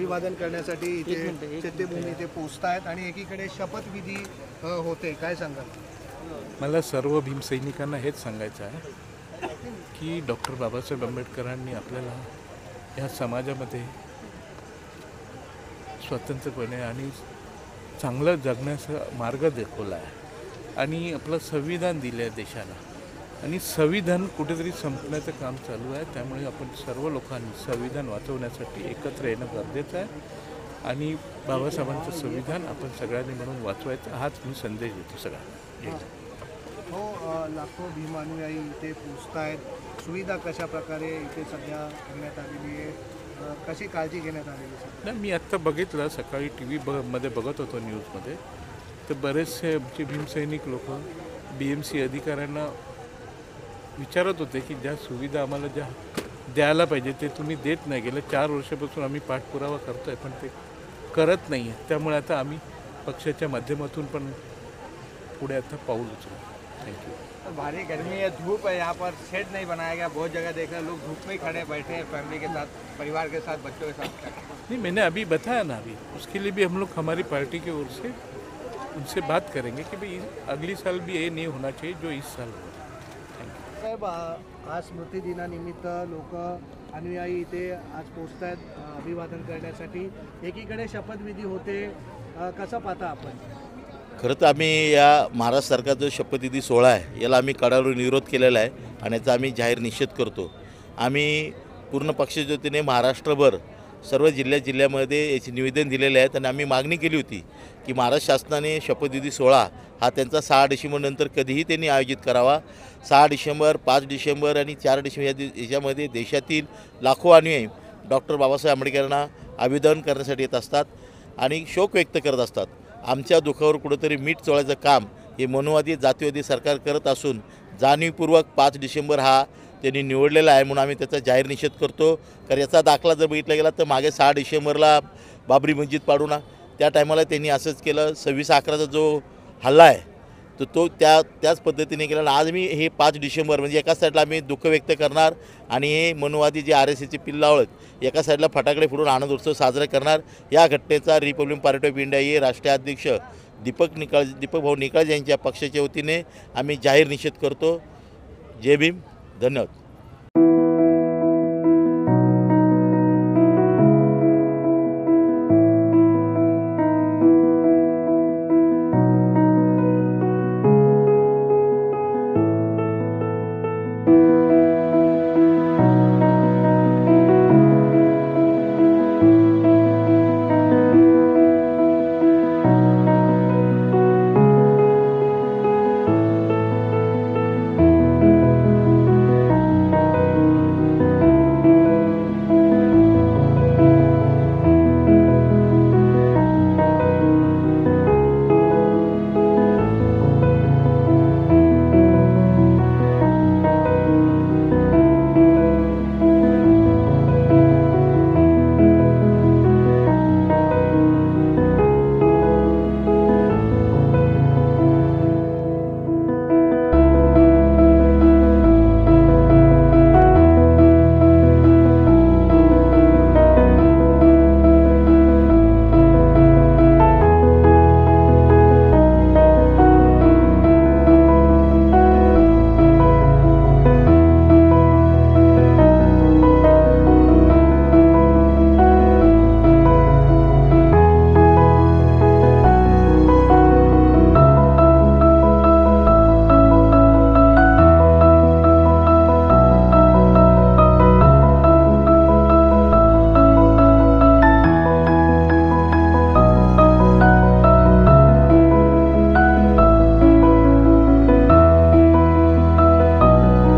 अभिवादन करण्यासाठी इथे चैत्यभूमी इथे पोहोचतायत आणि एकीकडे शपथविधी होते, काय सांगाल? मला सर्व भीमसैनिकांना हेच सांगायचं आहे की डॉक्टर बाबासाहेब आंबेडकरांनी आपल्याला ह्या समाजामध्ये स्वतंत्रपणे आणि चांगलं जगण्याचा मार्ग दाखवला आहे आणि आपलं संविधान दिलं आहे देशाला आणि संविधान कुठेतरी संपण्याचं काम चालू आहे. त्यामुळे आपण सर्व लोकांनी संविधान वाचवण्यासाठी एकत्र येणं गरजेचं आहे आणि बाबासाहेबांचं संविधान आपण सगळ्यांनी म्हणून वाचवायचं हाच मी संदेश देतो सगळ्यांना. हो, लाखो भीम अनुयायी इथे पोहोचतायत. सुविधा कशा प्रकारे इथे सध्या घेण्यात आलेली आहे, कशी काळजी घेण्यात आलेली आहे? नाही, मी आत्ता बघितलं सकाळी TV मध्ये बघत होतो न्यूजमध्ये, तर बरेचसे आमचे भीमसैनिक लोक BMC अधिकाऱ्यांना विचारत होते की ज्या सुविधा आम्हाला ज्या द्यायला पाहिजे ते तुम्ही देत नाही. गेल्या 4 वर्षापासून आम्ही पाठपुरावा करतो आहे पण ते करत नाही आहे. त्यामुळे आता आम्ही पक्षाच्या माध्यमातून पण पुढे आता पाऊल उचलू. Thank you. भारी गर्मी है, धूप है, यहाँ पर शेड नहीं बनाया गया. बहुत जगह देखा लोग धूप में ही खड़े बैठे हैं फैमिली के साथ, परिवार के साथ, बच्चों के साथ. नहीं, मैंने अभी बताया ना, अभी उसके लिए भी हम लोग हमारी पार्टी की ओर से उनसे बात करेंगे कि भाई अगली साल भी ये नहीं होना चाहिए जो इस साल हुआ. Thank you. साहेब, आज स्मृतिदिनानिमित्त लोक अनुयायी इथे आज पोहोचतायत अभिवादन करण्यासाठी. एकीकडे शपथविधी होते, कसं पाहता आपण? खरं तर आम्ही या महाराष्ट्र सरकारचा जो शपथविधी सोहळा आहे याला आम्ही कडाडून विरोध केलेला आहे आणि याचा आम्ही जाहीर निषेध करतो. आम्ही पूर्ण पक्षाच्या वतीने महाराष्ट्रभर सर्व जिल्ह्यामध्ये याचे निवेदन दिलेले आहेत आणि आम्ही मागणी केली होती की महाराष्ट्र शासनाने शपथविधी सोहळा हा त्यांचा 6 डिसेंबरनंतर कधीही त्यांनी आयोजित करावा. 6 डिसेंबर, 5 डिसेंबर आणि 4 डिसेंबर याच्यामध्ये देशातील लाखो अनुयायी डॉक्टर बाबासाहेब आंबेडकरांना अभिवादन करण्यासाठी येत असतात आणि शोक व्यक्त करत असतात. आमच्या दुःखावर कुठंतरी मीठ चोळायचं काम हे मनोवादी जातीवादी सरकार करत असून जाणीवपूर्वक 5 डिसेंबर हा त्यांनी निवडलेला आहे म्हणून आम्ही त्याचा जाहीर निषेध करतो. कारण याचा दाखला जर बघितला गेला तर मागे 6 डिसेंबरला बाबरी मस्जिद पाडू ना, त्या टायमाला त्यांनी असंच केलं. 26/11चा जो हल्ला आहे तर तो त्याच पद्धतीने केला. आज मी हे 5 डिसेंबर म्हणजे एका साईडला आम्ही दुःख व्यक्त करणार आणि हे मनोवादी जे RSSचे पिल्लावळत एका साईडला फटाकडे फोडून आनंद उत्सव साजरा करणार. या घटनेचा रिपब्लिकन पार्टी ऑफ इंडिया हे राष्ट्रीय अध्यक्ष दीपक भाऊ निकाळजे यांच्या पक्षाच्या वतीने आम्ही जाहीर निषेध करतो. जय भीम, धन्यवाद.